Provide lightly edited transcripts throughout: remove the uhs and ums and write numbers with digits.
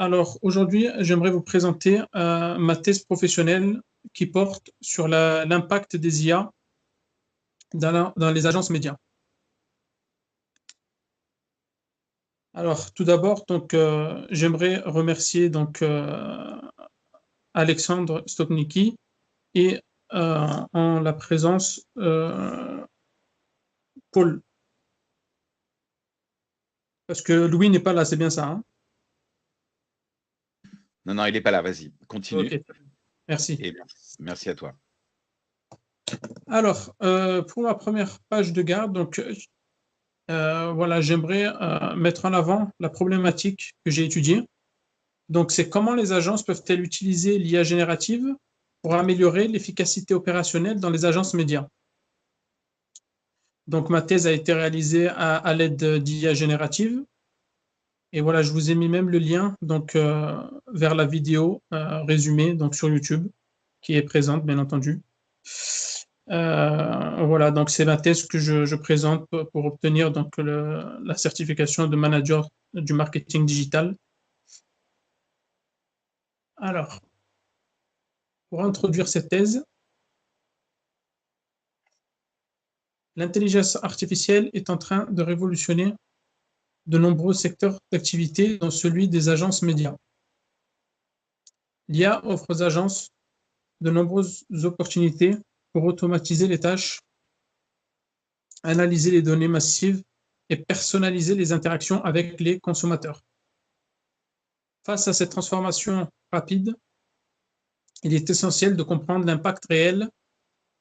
Alors aujourd'hui, j'aimerais vous présenter ma thèse professionnelle qui porte sur l'impact des IA dans les agences médias. Alors tout d'abord, j'aimerais remercier Alexandre Stopnicki et en la présence Paul, parce que Louis n'est pas là, c'est bien ça, hein? Non, non, il n'est pas là, vas-y, continue. Ok, merci. Et merci à toi. Alors, pour ma première page de garde, voilà, j'aimerais mettre en avant la problématique que j'ai étudiée. Donc, c'est comment les agences peuvent-elles utiliser l'IA générative pour améliorer l'efficacité opérationnelle dans les agences médias. Donc, ma thèse a été réalisée à l'aide d'IA générative. Et voilà, je vous ai mis même le lien vers la vidéo résumée sur YouTube, qui est présente, bien entendu. Voilà, donc c'est la thèse que je présente pour obtenir la certification de manager du marketing digital. Alors, pour introduire cette thèse, l'intelligence artificielle est en train de révolutionner de nombreux secteurs d'activité, dont celui des agences médias. L'IA offre aux agences de nombreuses opportunités pour automatiser les tâches, analyser les données massives et personnaliser les interactions avec les consommateurs. Face à cette transformation rapide, il est essentiel de comprendre l'impact réel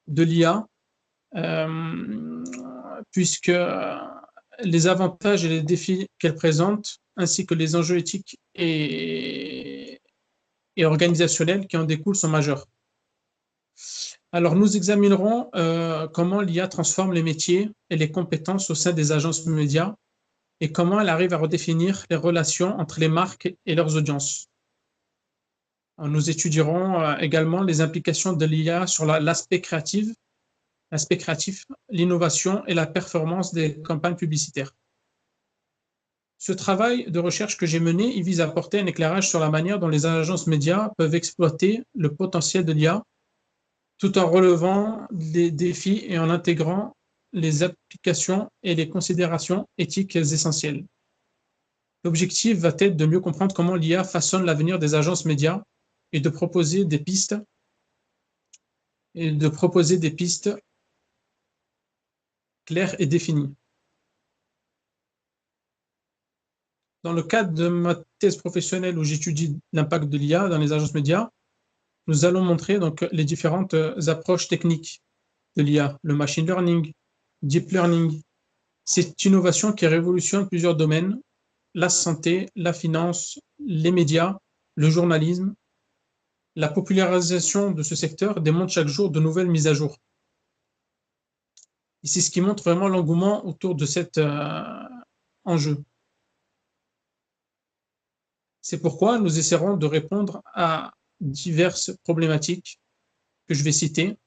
de l'IA, puisque les avantages et les défis qu'elle présente, ainsi que les enjeux éthiques et organisationnels qui en découlent sont majeurs. Alors, nous examinerons comment l'IA transforme les métiers et les compétences au sein des agences médias et comment elle arrive à redéfinir les relations entre les marques et leurs audiences. Nous étudierons également les implications de l'IA sur l'aspect créatif, l'innovation et la performance des campagnes publicitaires. Ce travail de recherche que j'ai mené, il vise à apporter un éclairage sur la manière dont les agences médias peuvent exploiter le potentiel de l'IA tout en relevant les défis et en intégrant les applications et les considérations éthiques essentielles. L'objectif va être de mieux comprendre comment l'IA façonne l'avenir des agences médias et de proposer des pistes claires et définies. Dans le cadre de ma thèse professionnelle où j'étudie l'impact de l'IA dans les agences médias, nous allons montrer les différentes approches techniques de l'IA, le machine learning, deep learning. C'est une innovation qui révolutionne plusieurs domaines, la santé, la finance, les médias, le journalisme. La popularisation de ce secteur démontre chaque jour de nouvelles mises à jour. Et c'est ce qui montre vraiment l'engouement autour de cet enjeu. C'est pourquoi nous essaierons de répondre à diverses problématiques que je vais citer.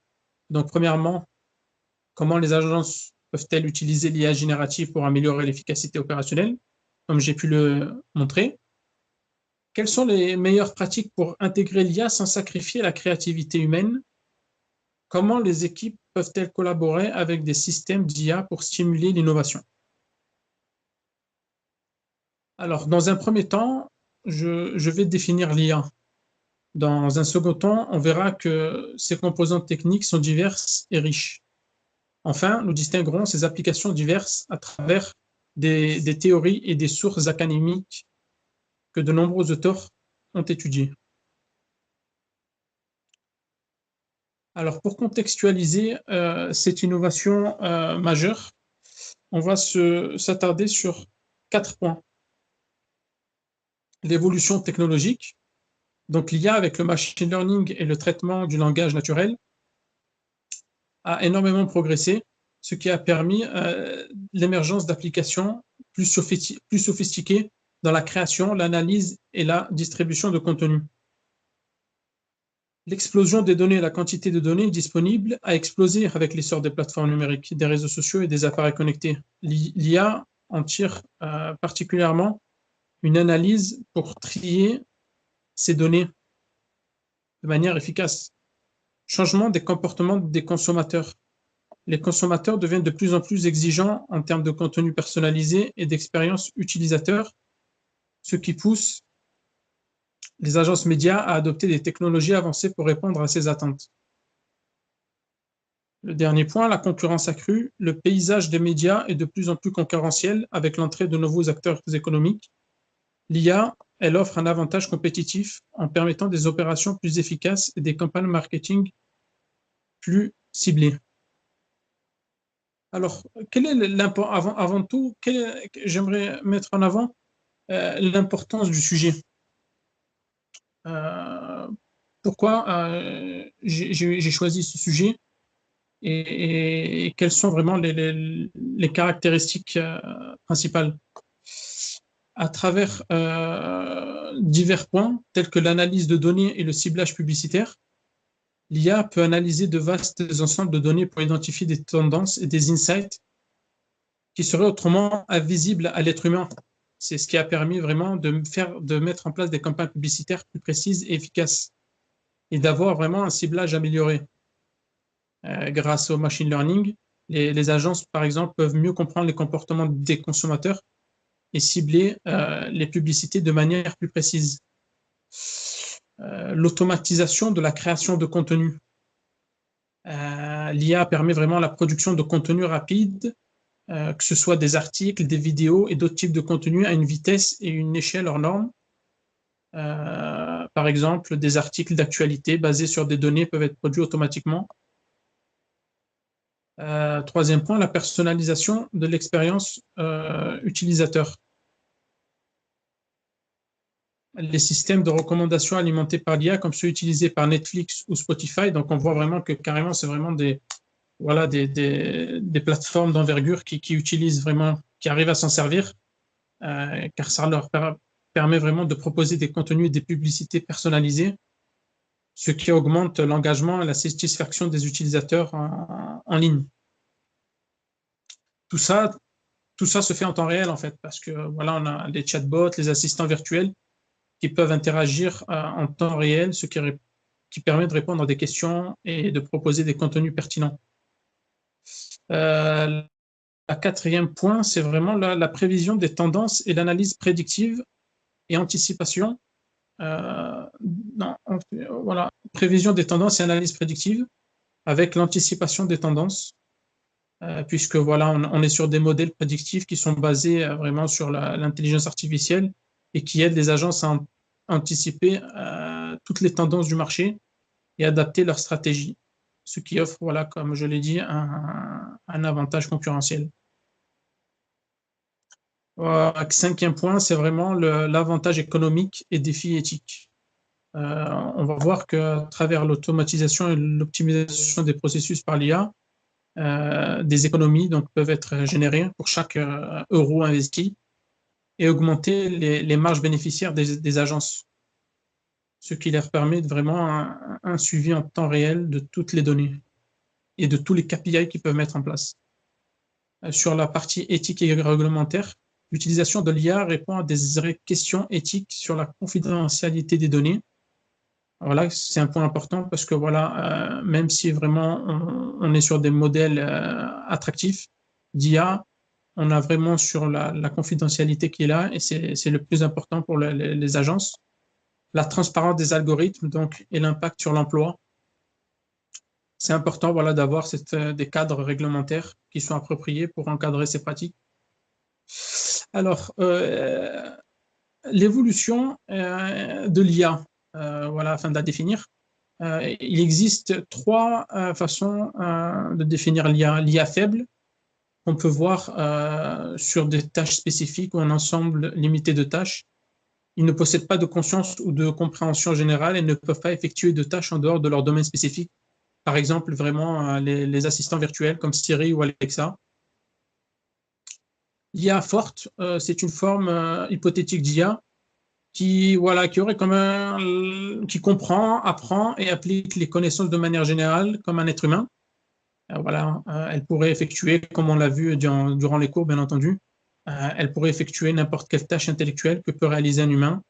Donc, premièrement, comment les agences peuvent-elles utiliser l'IA générative pour améliorer l'efficacité opérationnelle, comme j'ai pu le montrer. Quelles sont les meilleures pratiques pour intégrer l'IA sans sacrifier la créativité humaine? Comment les équipes peuvent-elles collaborer avec des systèmes d'IA pour stimuler l'innovation? Alors, dans un premier temps, je vais définir l'IA. Dans un second temps, on verra que ses composantes techniques sont diverses et riches. Enfin, nous distinguerons ces applications diverses à travers des théories et des sources académiques que de nombreux auteurs ont étudiées. Alors, pour contextualiser cette innovation majeure, on va s'attarder sur 4 points. L'évolution technologique, donc l'IA avec le machine learning et le traitement du langage naturel, a énormément progressé, ce qui a permis l'émergence d'applications plus sophistiquées dans la création, l'analyse et la distribution de contenu. L'explosion des données et la quantité de données disponibles a explosé avec l'essor des plateformes numériques, des réseaux sociaux et des appareils connectés. L'IA en tire particulièrement une analyse pour trier ces données de manière efficace. Changement des comportements des consommateurs. Les consommateurs deviennent de plus en plus exigeants en termes de contenu personnalisé et d'expérience utilisateur, ce qui pousse les agences médias à adopter des technologies avancées pour répondre à ces attentes. Le dernier point, la concurrence accrue. Le paysage des médias est de plus en plus concurrentiel avec l'entrée de nouveaux acteurs économiques. L'IA, elle offre un avantage compétitif en permettant des opérations plus efficaces et des campagnes marketing plus ciblées. Alors, quel est avant tout, j'aimerais mettre en avant l'importance du sujet. Pourquoi j'ai choisi ce sujet et quelles sont vraiment les caractéristiques principales. À travers divers points, tels que l'analyse de données et le ciblage publicitaire, l'IA peut analyser de vastes ensembles de données pour identifier des tendances et des insights qui seraient autrement invisibles à l'être humain. C'est ce qui a permis vraiment de mettre en place des campagnes publicitaires plus précises et efficaces et d'avoir vraiment un ciblage amélioré. Grâce au machine learning, les agences, par exemple, peuvent mieux comprendre les comportements des consommateurs et cibler les publicités de manière plus précise. L'automatisation de la création de contenu. L'IA permet vraiment la production de contenu rapide, que ce soit des articles, des vidéos et d'autres types de contenus à une vitesse et une échelle hors norme. Par exemple, des articles d'actualité basés sur des données peuvent être produits automatiquement. Troisième point, la personnalisation de l'expérience utilisateur. Les systèmes de recommandation alimentés par l'IA, comme ceux utilisés par Netflix ou Spotify, donc on voit vraiment que carrément, c'est vraiment des plateformes d'envergure qui utilisent vraiment, qui arrivent à s'en servir, car ça leur permet vraiment de proposer des contenus et des publicités personnalisées, ce qui augmente l'engagement et la satisfaction des utilisateurs en ligne. Tout ça se fait en temps réel, en fait, parce que voilà, on a les chatbots, les assistants virtuels qui peuvent interagir en temps réel, ce qui permet de répondre à des questions et de proposer des contenus pertinents. Le quatrième point, c'est vraiment la prévision des tendances et l'analyse prédictive et anticipation. Voilà, prévision des tendances et analyse prédictive avec l'anticipation des tendances, puisque voilà, on est sur des modèles prédictifs qui sont basés vraiment sur l'intelligence artificielle et qui aident les agences à anticiper toutes les tendances du marché et adapter leur stratégie, ce qui offre, voilà, comme je l'ai dit, un avantage concurrentiel. Cinquième point, c'est vraiment l'avantage économique et défi éthique. On va voir qu'à travers l'automatisation et l'optimisation des processus par l'IA, des économies donc, peuvent être générées pour chaque euro investi et augmenter les marges bénéficiaires des agences, ce qui leur permet de vraiment un suivi en temps réel de toutes les données et de tous les KPI qu'ils peuvent mettre en place. Sur la partie éthique et réglementaire, l'utilisation de l'IA répond à des questions éthiques sur la confidentialité des données. Voilà, c'est un point important parce que voilà, même si vraiment on est sur des modèles attractifs d'IA, on a vraiment sur la confidentialité qui est là et c'est le plus important pour les agences. La transparence des algorithmes donc, et l'impact sur l'emploi. C'est important voilà, d'avoir des cadres réglementaires qui sont appropriés pour encadrer ces pratiques. Alors, l'évolution de l'IA, voilà, afin de la définir. Il existe trois façons de définir l'IA. L'IA faible, on peut voir sur des tâches spécifiques ou un ensemble limité de tâches. Ils ne possèdent pas de conscience ou de compréhension générale et ne peuvent pas effectuer de tâches en dehors de leur domaine spécifique. Par exemple, vraiment les assistants virtuels comme Siri ou Alexa. L'IA forte, c'est une forme hypothétique d'IA qui aurait qui comprend, apprend et applique les connaissances de manière générale comme un être humain. Voilà, elle pourrait effectuer, comme on l'a vu durant les cours, bien entendu, Elle pourrait effectuer n'importe quelle tâche intellectuelle que peut réaliser un humain.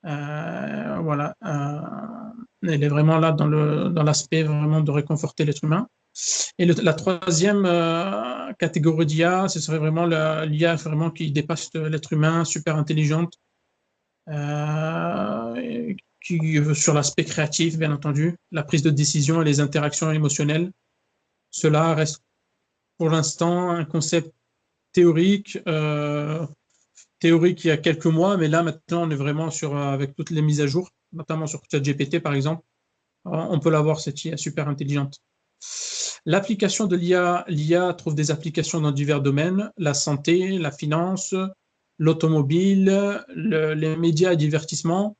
Voilà. Elle est vraiment là dans l'aspect vraiment de réconforter l'être humain. Et la troisième catégorie d'IA, ce serait vraiment l'IA vraiment qui dépasse l'être humain, super intelligente, sur l'aspect créatif, bien entendu, la prise de décision et les interactions émotionnelles. Cela reste pour l'instant un concept théorique, théorique il y a quelques mois, mais là maintenant on est vraiment avec toutes les mises à jour, notamment sur ChatGPT par exemple. On peut l'avoir, cette IA super intelligente. L'application de l'IA trouve des applications dans divers domaines, la santé, la finance, l'automobile, les médias et divertissement,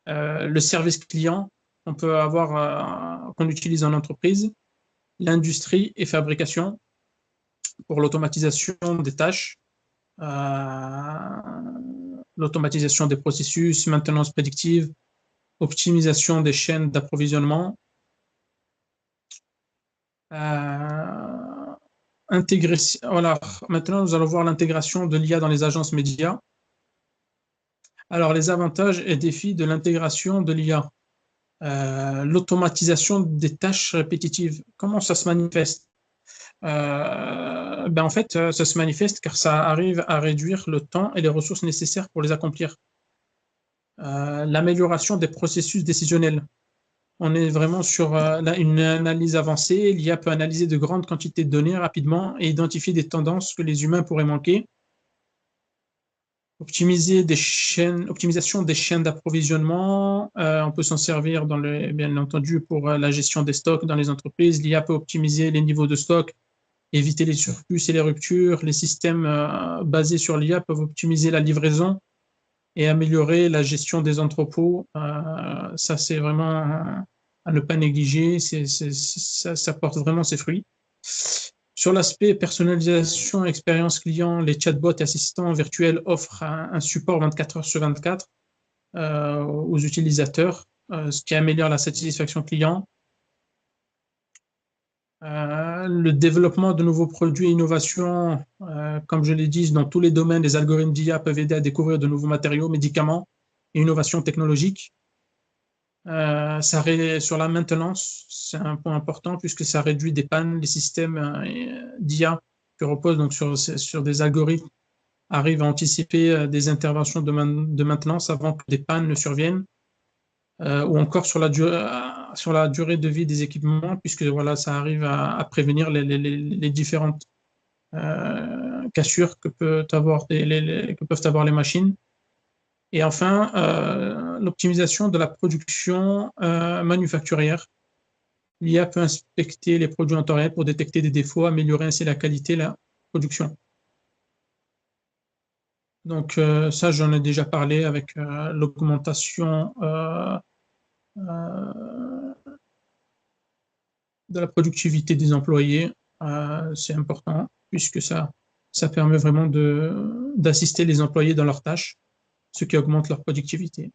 le service client qu'on utilise en entreprise, l'industrie et fabrication pour l'automatisation des tâches, l'automatisation des processus, maintenance prédictive, optimisation des chaînes d'approvisionnement, voilà. Maintenant, nous allons voir l'intégration de l'IA dans les agences médias. Alors, les avantages et défis de l'intégration de l'IA. L'automatisation des tâches répétitives. Comment ça se manifeste? En fait, ça se manifeste car ça arrive à réduire le temps et les ressources nécessaires pour les accomplir. L'amélioration des processus décisionnels. On est vraiment sur une analyse avancée. L'IA peut analyser de grandes quantités de données rapidement et identifier des tendances que les humains pourraient manquer. Optimisation des chaînes d'approvisionnement. On peut s'en servir bien entendu pour la gestion des stocks dans les entreprises. L'IA peut optimiser les niveaux de stock, éviter les surplus et les ruptures. Les systèmes basés sur l'IA peuvent optimiser la livraison et améliorer la gestion des entrepôts. Ça, c'est vraiment à ne pas négliger. Ça porte vraiment ses fruits. Sur l'aspect personnalisation, expérience client, les chatbots et assistants virtuels offrent un support 24 heures sur 24 aux utilisateurs, ce qui améliore la satisfaction client. Le développement de nouveaux produits et innovations, comme je l'ai dit, dans tous les domaines, les algorithmes d'IA peuvent aider à découvrir de nouveaux matériaux, médicaments et innovations technologiques. Sur la maintenance, c'est un point important puisque ça réduit des pannes. Les systèmes d'IA qui reposent donc sur des algorithmes arrivent à anticiper des interventions de maintenance avant que des pannes ne surviennent, ou encore sur la durée de vie des équipements, puisque voilà, ça arrive à prévenir les différentes cassures que peuvent avoir les machines. Et enfin, l'optimisation de la production manufacturière. L'IA peut inspecter les produits en temps réel pour détecter des défauts, améliorer ainsi la qualité de la production. Donc ça, j'en ai déjà parlé avec l'augmentation de la productivité des employés. C'est important puisque ça permet vraiment d'assister les employés dans leurs tâches, ce qui augmente leur productivité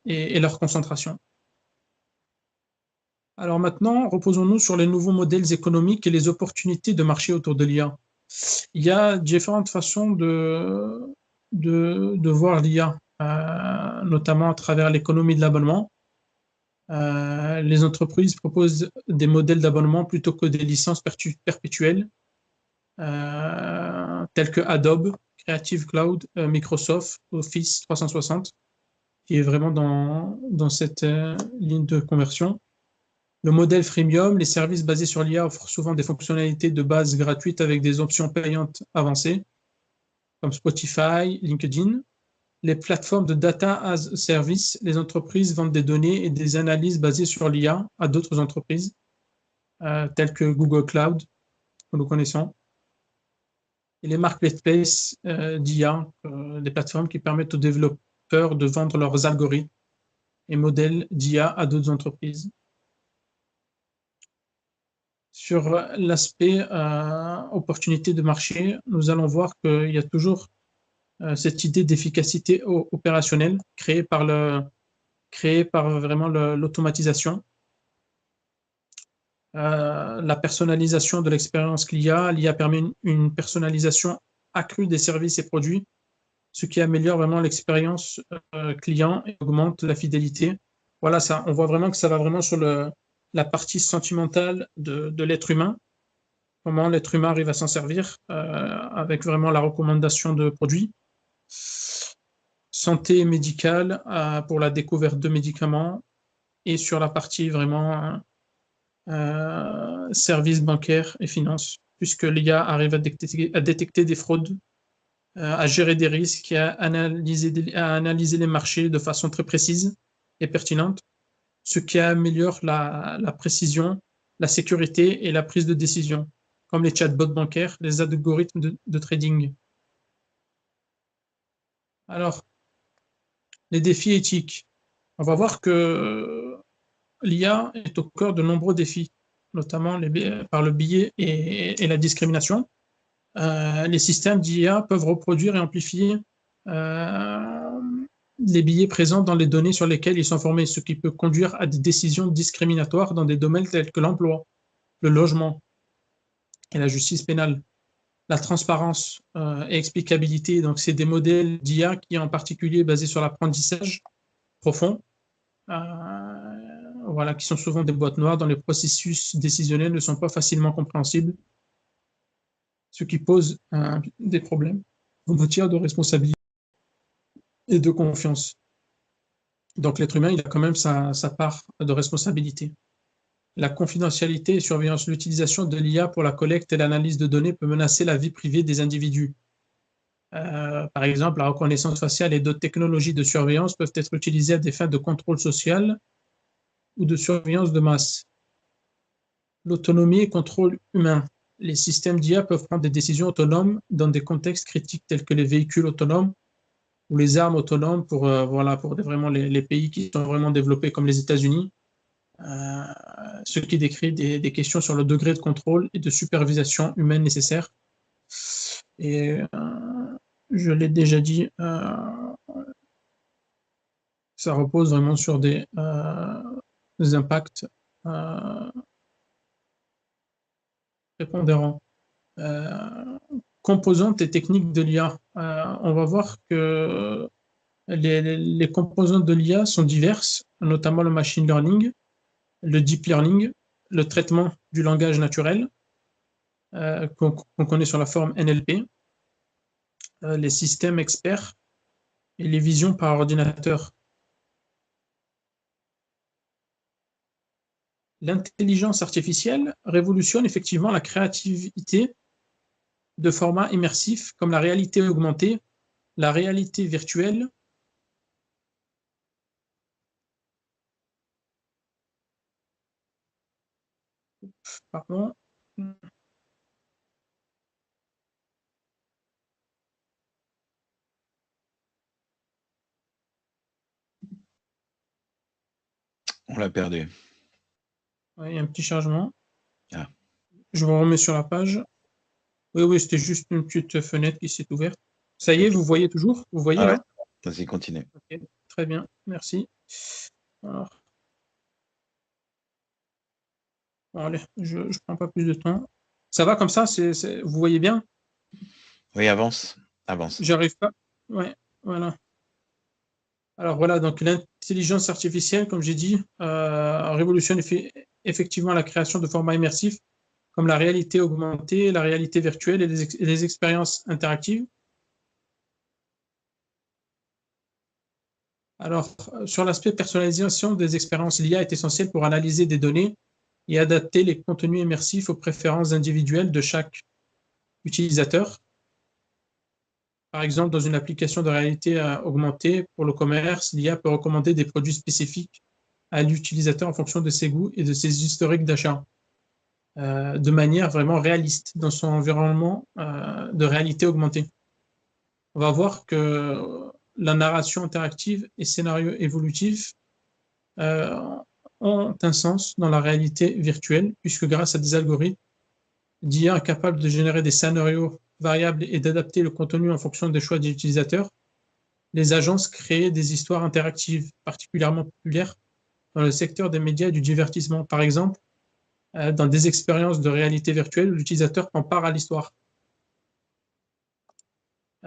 et leur concentration. Alors maintenant, reposons-nous sur les nouveaux modèles économiques et les opportunités de marché autour de l'IA. Il y a différentes façons de voir l'IA, notamment à travers l'économie de l'abonnement. Les entreprises proposent des modèles d'abonnement plutôt que des licences perpétuelles, tels que Adobe, Creative Cloud, Microsoft, Office 360, qui est vraiment dans cette ligne de conversion. Le modèle freemium, les services basés sur l'IA offrent souvent des fonctionnalités de base gratuites avec des options payantes avancées, comme Spotify, LinkedIn. Les plateformes de data as a service, les entreprises vendent des données et des analyses basées sur l'IA à d'autres entreprises, telles que Google Cloud, que nous connaissons. Et les marketplaces d'IA, des plateformes qui permettent aux développeurs de vendre leurs algorithmes et modèles d'IA à d'autres entreprises. Sur l'aspect opportunité de marché, nous allons voir qu'il y a toujours cette idée d'efficacité opérationnelle créée par vraiment l'automatisation. La personnalisation de l'expérience qu'il y a. L'IA permet une personnalisation accrue des services et produits, ce qui améliore vraiment l'expérience client et augmente la fidélité. Voilà, ça, on voit vraiment que ça va vraiment sur la partie sentimentale de l'être humain, comment l'être humain arrive à s'en servir avec vraiment la recommandation de produits. Santé médicale pour la découverte de médicaments et sur la partie vraiment services bancaires et finances, puisque l'IA arrive à détecter des fraudes, à gérer des risques et à analyser les marchés de façon très précise et pertinente, ce qui améliore la précision, la sécurité et la prise de décision, comme les chatbots bancaires, les algorithmes de trading. Alors, les défis éthiques. On va voir que l'IA est au cœur de nombreux défis, notamment par le biais et la discrimination. Les systèmes d'IA peuvent reproduire et amplifier les biais présents dans les données sur lesquelles ils sont formés, ce qui peut conduire à des décisions discriminatoires dans des domaines tels que l'emploi, le logement et la justice pénale. La transparence et explicabilité, donc c'est des modèles d'IA qui en particulier basés sur l'apprentissage profond, voilà, qui sont souvent des boîtes noires dont les processus décisionnels ne sont pas facilement compréhensibles, ce qui pose des problèmes en matière de responsabilité et de confiance. Donc l'être humain, il a quand même sa part de responsabilité. La confidentialité et surveillance, l'utilisation de l'IA pour la collecte et l'analyse de données peut menacer la vie privée des individus. Par exemple, la reconnaissance faciale et d'autres technologies de surveillance peuvent être utilisées à des fins de contrôle social ou de surveillance de masse. L'autonomie et contrôle humain. Les systèmes d'IA peuvent prendre des décisions autonomes dans des contextes critiques tels que les véhicules autonomes ou les armes autonomes pour, voilà, pour vraiment les pays qui sont vraiment développés comme les États-Unis, ce qui décrit des questions sur le degré de contrôle et de supervision humaine nécessaire. Et je l'ai déjà dit, ça repose vraiment sur des impacts prépondérants. Composantes et techniques de l'IA. On va voir que les composantes de l'IA sont diverses, notamment le machine learning, le deep learning, le traitement du langage naturel, qu'on connaît sur la forme NLP, les systèmes experts et les visions par ordinateur. L'intelligence artificielle révolutionne effectivement la créativité de formats immersifs comme la réalité augmentée, la réalité virtuelle, pardon, On l'a perdu. il y a un petit changement. Ah. Je vous remets sur la page. Oui, oui, c'était juste une petite fenêtre qui s'est ouverte. Ça y est, vous voyez toujours? Vous voyez Ah ouais. là? Vas-y, continue. Okay, très bien, merci. Alors, bon, allez, je ne prends pas plus de temps. Ça va comme ça? Vous voyez bien? Oui, avance. Avance. J'arrive pas. Ouais, voilà. Alors voilà, donc l'intelligence artificielle, comme j'ai dit, révolutionne effectivement la création de formats immersifs comme la réalité augmentée, la réalité virtuelle et les expériences interactives. Alors, sur l'aspect personnalisation des expériences, l'IA est essentielle pour analyser des données et adapter les contenus immersifs aux préférences individuelles de chaque utilisateur. Par exemple, dans une application de réalité augmentée pour le commerce, l'IA peut recommander des produits spécifiques à l'utilisateur en fonction de ses goûts et de ses historiques d'achat, de manière vraiment réaliste dans son environnement de réalité augmentée. On va voir que la narration interactive et scénario évolutif ont un sens dans la réalité virtuelle, puisque grâce à des algorithmes d'IA capables de générer des scénarios variables et d'adapter le contenu en fonction des choix des utilisateurs, les agences créent des histoires interactives particulièrement populaires dans le secteur des médias et du divertissement. Par exemple, dans des expériences de réalité virtuelle où l'utilisateur prend part à l'histoire.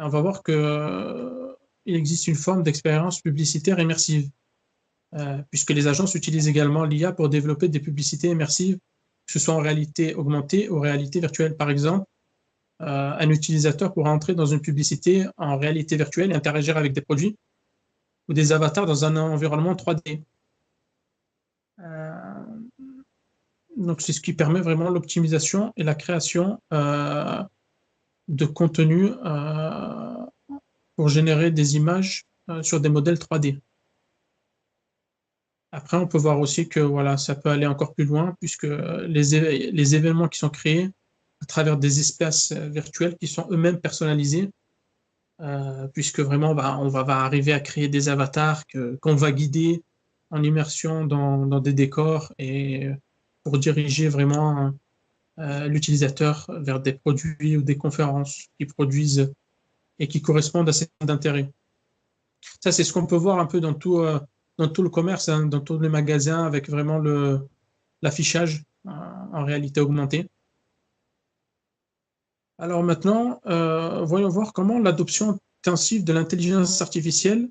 on va voir que il existe une forme d'expérience publicitaire immersive, puisque les agences utilisent également l'IA pour développer des publicités immersives, que ce soit en réalité augmentée ou en réalité virtuelle. Par exemple, un utilisateur pourra entrer dans une publicité en réalité virtuelle et interagir avec des produits ou des avatars dans un environnement 3D. Donc, c'est ce qui permet vraiment l'optimisation et la création de contenu pour générer des images sur des modèles 3D. Après, on peut voir aussi que voilà, ça peut aller encore plus loin puisque les événements qui sont créés à travers des espaces virtuels qui sont eux-mêmes personnalisés, puisque vraiment va arriver à créer des avatars qu'on va guider en immersion dans des décors et pour diriger vraiment l'utilisateur vers des produits ou des conférences qui produisent et qui correspondent à ses intérêts. Ça, c'est ce qu'on peut voir un peu dans tout le commerce, hein, dans tous les magasins, avec vraiment l'affichage en réalité augmentée. Alors maintenant, voyons voir comment l'adoption intensive de l'intelligence artificielle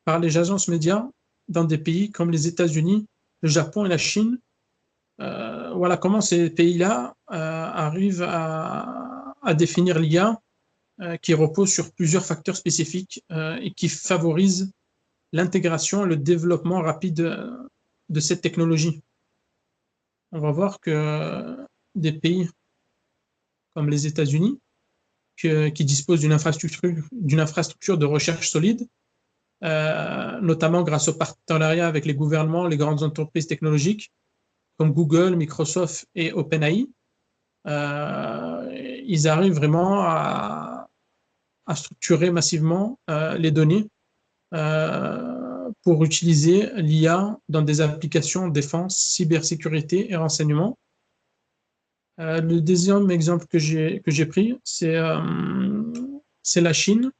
par les agences médias dans des pays comme les États-Unis, le Japon et la Chine, voilà comment ces pays-là arrivent à définir l'IA qui repose sur plusieurs facteurs spécifiques et qui favorise l'intégration et le développement rapide de cette technologie. On va voir que des pays comme les États-Unis, qui disposent d'une infrastructure de recherche solide, notamment grâce au partenariat avec les gouvernements, les grandes entreprises technologiques comme Google, Microsoft et OpenAI, ils arrivent vraiment à structurer massivement les données pour utiliser l'IA dans des applications défense, cybersécurité et renseignement. Le deuxième exemple que j'ai pris, c'est la Chine.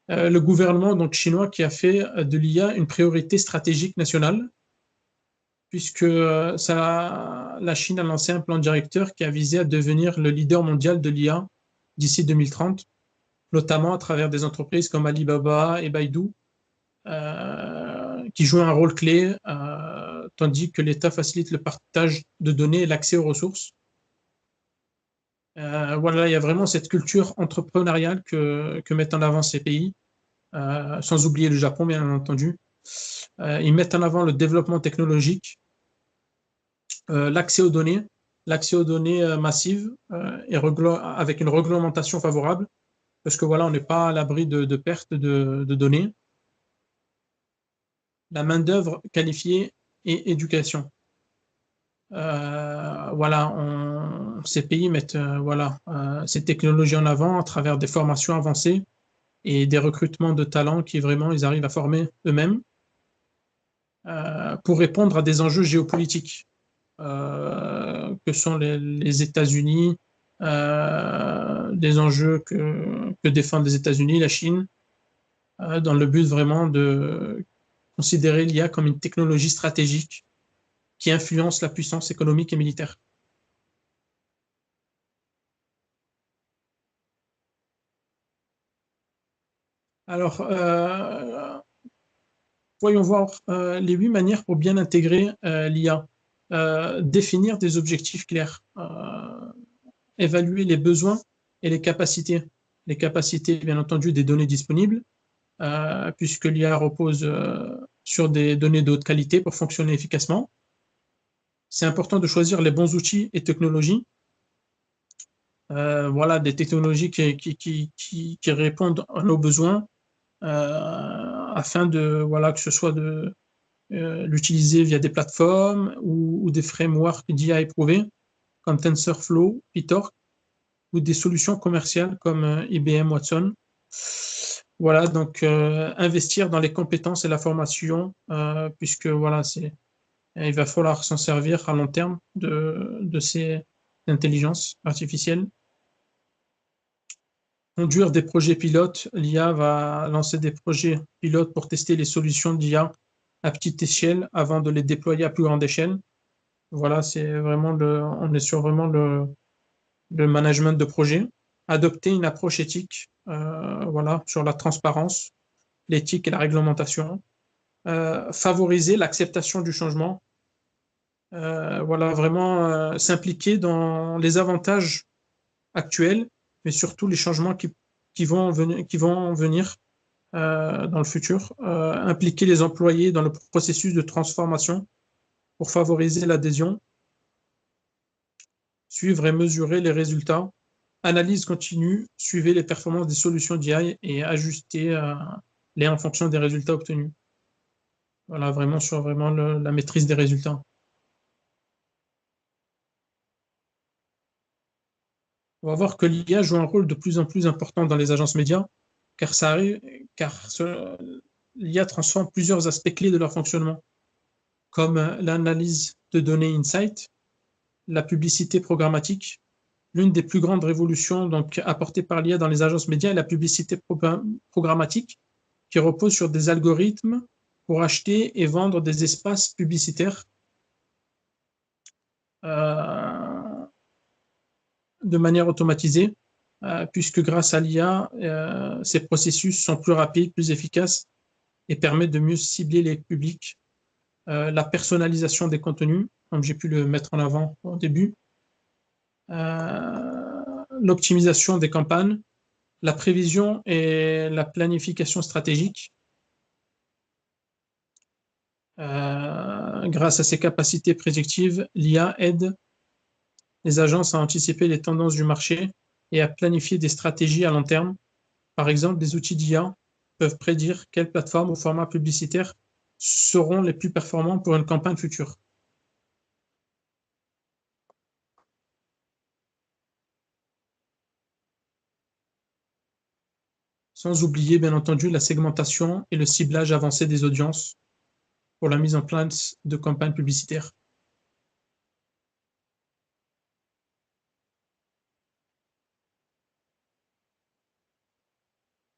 Le gouvernement donc, chinois qui a fait de l'IA une priorité stratégique nationale, puisque la Chine a lancé un plan directeur qui a visé à devenir le leader mondial de l'IA d'ici 2030, notamment à travers des entreprises comme Alibaba et Baidu, qui jouent un rôle clé, tandis que l'État facilite le partage de données et l'accès aux ressources. Voilà, il y a vraiment cette culture entrepreneuriale que mettent en avant ces pays, sans oublier le Japon, bien entendu. Ils mettent en avant le développement technologique, l'accès aux données massives et avec une réglementation favorable, parce que voilà, on n'est pas à l'abri de perte de données. La main-d'œuvre qualifiée et éducation. Voilà, ces pays mettent ces technologies en avant à travers des formations avancées et des recrutements de talents qui vraiment ils arrivent à former eux-mêmes pour répondre à des enjeux géopolitiques que sont les États-Unis, des enjeux que défendent les États-Unis, la Chine, dans le but vraiment de considérer l'IA comme une technologie stratégique qui influence la puissance économique et militaire. Alors, voyons voir les 8 manières pour bien intégrer l'IA. Définir des objectifs clairs, évaluer les besoins et les capacités. Les capacités, bien entendu, des données disponibles, puisque l'IA repose sur des données de haute qualité pour fonctionner efficacement. C'est important de choisir les bons outils et technologies. Voilà, des technologies qui répondent à nos besoins afin que ce soit de l'utiliser via des plateformes ou des frameworks d'IA éprouvés comme TensorFlow, PyTorch ou des solutions commerciales comme IBM Watson. Voilà, donc investir dans les compétences et la formation, puisque voilà, il va falloir s'en servir à long terme de ces intelligences artificielles. Conduire des projets pilotes. L'IA va lancer des projets pilotes pour tester les solutions d'IA à petite échelle avant de les déployer à plus grande échelle. Voilà, on est sur vraiment le management de projet. Adopter une approche éthique voilà, sur la transparence, l'éthique et la réglementation, favoriser l'acceptation du changement, voilà, vraiment s'impliquer dans les avantages actuels, mais surtout les changements qui vont venir dans le futur, impliquer les employés dans le processus de transformation pour favoriser l'adhésion, suivre et mesurer les résultats, analyse continue, suivez les performances des solutions d'IA et ajustez-les en fonction des résultats obtenus. Voilà, vraiment sur vraiment la maîtrise des résultats. On va voir que l'IA joue un rôle de plus en plus important dans les agences médias, car l'IA transforme plusieurs aspects clés de leur fonctionnement, comme l'analyse de données insight, la publicité programmatique. L'une des plus grandes révolutions donc, apportées par l'IA dans les agences médias est la publicité programmatique, qui repose sur des algorithmes pour acheter et vendre des espaces publicitaires de manière automatisée, puisque grâce à l'IA, ces processus sont plus rapides, plus efficaces et permettent de mieux cibler les publics. La personnalisation des contenus, comme j'ai pu le mettre en avant au début, l'optimisation des campagnes, la prévision et la planification stratégique. Grâce à ses capacités prédictives, l'IA aide les agences à anticiper les tendances du marché et à planifier des stratégies à long terme. Par exemple, des outils d'IA peuvent prédire quelles plateformes ou formats publicitaires seront les plus performants pour une campagne future. Sans oublier, bien entendu, la segmentation et le ciblage avancé des audiences pour la mise en place de campagnes publicitaires.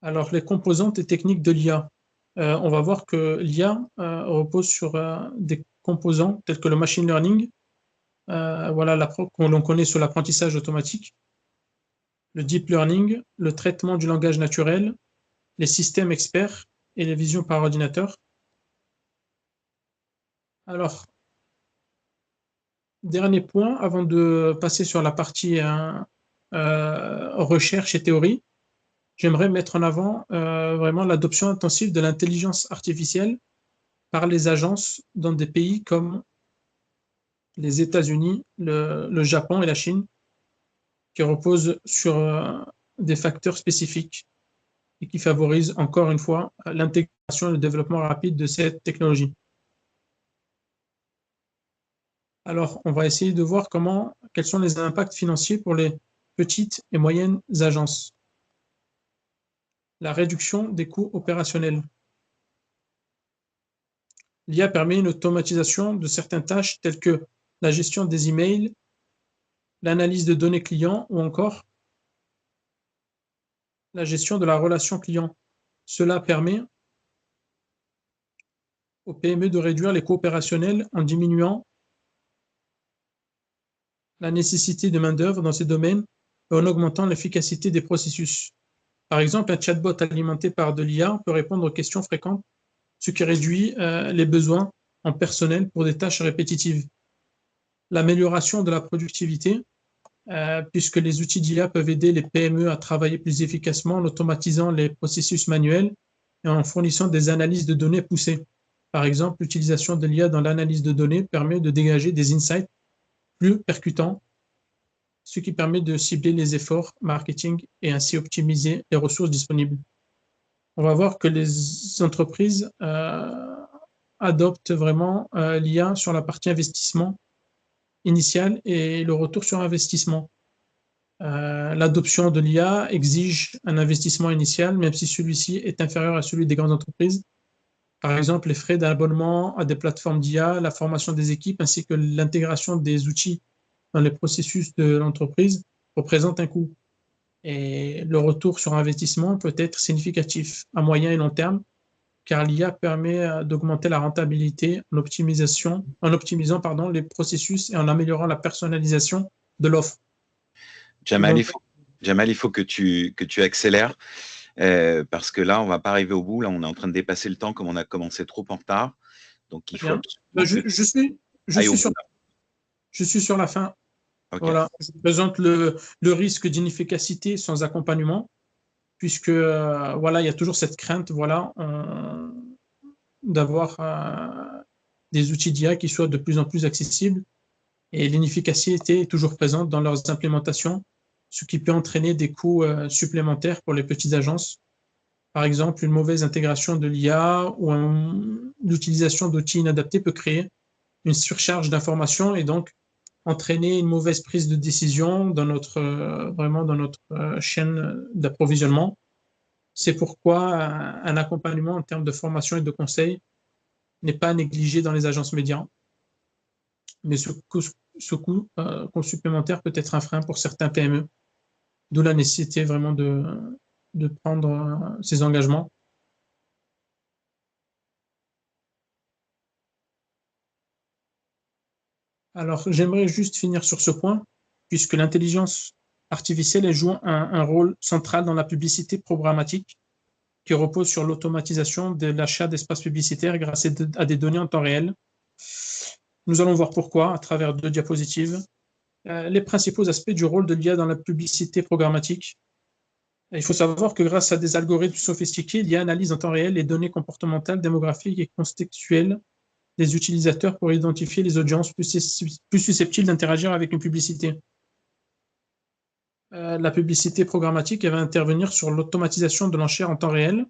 Alors, les composantes et techniques de l'IA. On va voir que l'IA repose sur des composants tels que le machine learning, voilà, qu'on l'on connaît sous l'apprentissage automatique, le deep learning, le traitement du langage naturel, les systèmes experts et les visions par ordinateur. Alors, dernier point avant de passer sur la partie recherche et théorie, j'aimerais mettre en avant vraiment l'adoption intensive de l'intelligence artificielle par les agences dans des pays comme les États-Unis, le Japon et la Chine, qui reposent sur des facteurs spécifiques et qui favorisent encore une fois l'intégration et le développement rapide de cette technologie. Alors, on va essayer de voir quels sont les impacts financiers pour les petites et moyennes agences. La réduction des coûts opérationnels. L'IA permet une automatisation de certaines tâches telles que la gestion des emails, l'analyse de données clients ou encore la gestion de la relation client. Cela permet aux PME de réduire les coûts opérationnels en diminuant la nécessité de main-d'œuvre dans ces domaines et en augmentant l'efficacité des processus. Par exemple, un chatbot alimenté par de l'IA peut répondre aux questions fréquentes, ce qui réduit les besoins en personnel pour des tâches répétitives. L'amélioration de la productivité, puisque les outils d'IA peuvent aider les PME à travailler plus efficacement en automatisant les processus manuels et en fournissant des analyses de données poussées. Par exemple, l'utilisation de l'IA dans l'analyse de données permet de dégager des insights plus percutants, ce qui permet de cibler les efforts marketing et ainsi optimiser les ressources disponibles. On va voir que les entreprises adoptent vraiment l'IA sur la partie investissement initial et le retour sur investissement. L'adoption de l'IA exige un investissement initial, même si celui-ci est inférieur à celui des grandes entreprises. Par exemple, les frais d'abonnement à des plateformes d'IA, la formation des équipes ainsi que l'intégration des outils dans les processus de l'entreprise représentent un coût. Et le retour sur investissement peut être significatif à moyen et long terme, car l'IA permet d'augmenter la rentabilité en optimisant les processus et en améliorant la personnalisation de l'offre. Jamal, Jamal, il faut que tu accélères parce que là, on va pas arriver au bout. Là, on est en train de dépasser le temps comme on a commencé trop en retard. Donc, il Très faut bien. absolument que tu Je ailles au suis bout. je suis sur la fin. OK. Voilà. Je présente le risque d'inefficacité sans accompagnement, puisque voilà, il y a toujours cette crainte, voilà, d'avoir des outils d'IA qui soient de plus en plus accessibles et l'inefficacité est toujours présente dans leurs implémentations, ce qui peut entraîner des coûts supplémentaires pour les petites agences. Par exemple, une mauvaise intégration de l'IA ou l'utilisation d'outils inadaptés peut créer une surcharge d'informations et donc entraîner une mauvaise prise de décision dans notre, vraiment dans notre chaîne d'approvisionnement. C'est pourquoi un accompagnement en termes de formation et de conseil n'est pas négligé dans les agences médias. Mais ce coût supplémentaire peut être un frein pour certains PME, d'où la nécessité vraiment de prendre ces engagements. Alors, j'aimerais juste finir sur ce point, puisque l'intelligence artificielle joue un rôle central dans la publicité programmatique, qui repose sur l'automatisation de l'achat d'espaces publicitaires grâce à des données en temps réel. Nous allons voir pourquoi à travers 2 diapositives. Les principaux aspects du rôle de l'IA dans la publicité programmatique. Il faut savoir que grâce à des algorithmes sophistiqués, l'IA analyse en temps réel les données comportementales, démographiques et contextuelles des utilisateurs pour identifier les audiences plus susceptibles d'interagir avec une publicité. La publicité programmatique va intervenir sur l'automatisation de l'enchère en temps réel,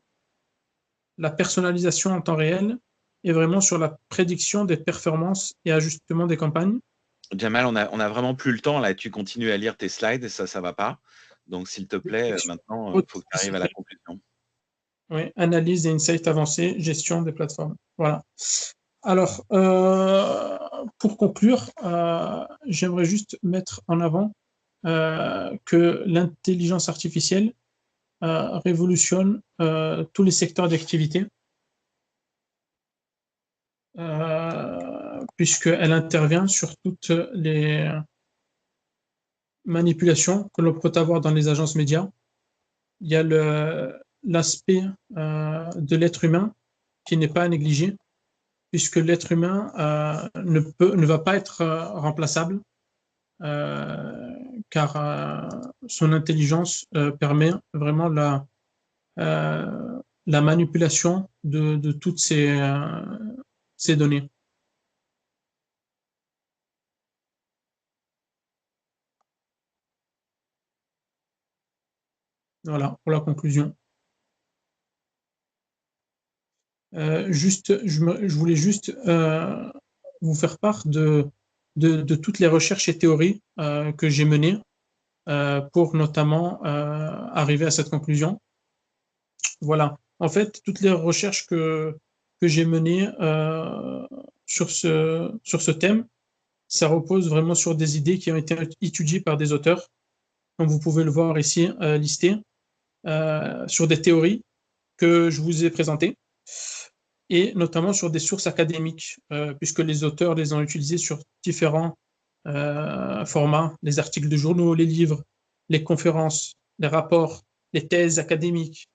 la personnalisation en temps réel et vraiment sur la prédiction des performances et ajustement des campagnes. Jamal, on a vraiment plus le temps. Là, tu continues à lire tes slides et ça va pas. Donc, s'il te plaît, maintenant, il faut que tu arrives à la conclusion. Oui, analyse et insight avancé, gestion des plateformes. Voilà. Alors, pour conclure, j'aimerais juste mettre en avant que l'intelligence artificielle révolutionne tous les secteurs d'activité, puisqu'elle intervient sur toutes les manipulations que l'on peut avoir dans les agences médias. Il y a l'aspect de l'être humain qui n'est pas à négliger, puisque l'être humain ne va pas être remplaçable, car son intelligence permet vraiment la manipulation de toutes ces données. Voilà, pour la conclusion. Je voulais juste vous faire part de toutes les recherches et théories que j'ai menées pour notamment arriver à cette conclusion. Voilà. En fait, toutes les recherches que j'ai menées sur ce thème, ça repose vraiment sur des idées qui ont été étudiées par des auteurs, comme vous pouvez le voir ici listé, sur des théories que je vous ai présentées, et notamment sur des sources académiques, puisque les auteurs les ont utilisées sur différents formats, les articles de journaux, les livres, les conférences, les rapports, les thèses académiques.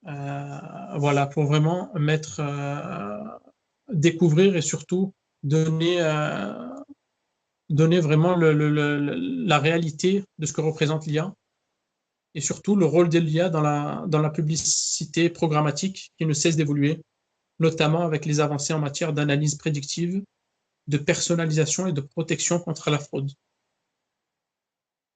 Voilà, pour vraiment découvrir et surtout donner vraiment la réalité de ce que représente l'IA et surtout le rôle de l'IA dans la publicité programmatique qui ne cesse d'évoluer, notamment avec les avancées en matière d'analyse prédictive, de personnalisation et de protection contre la fraude.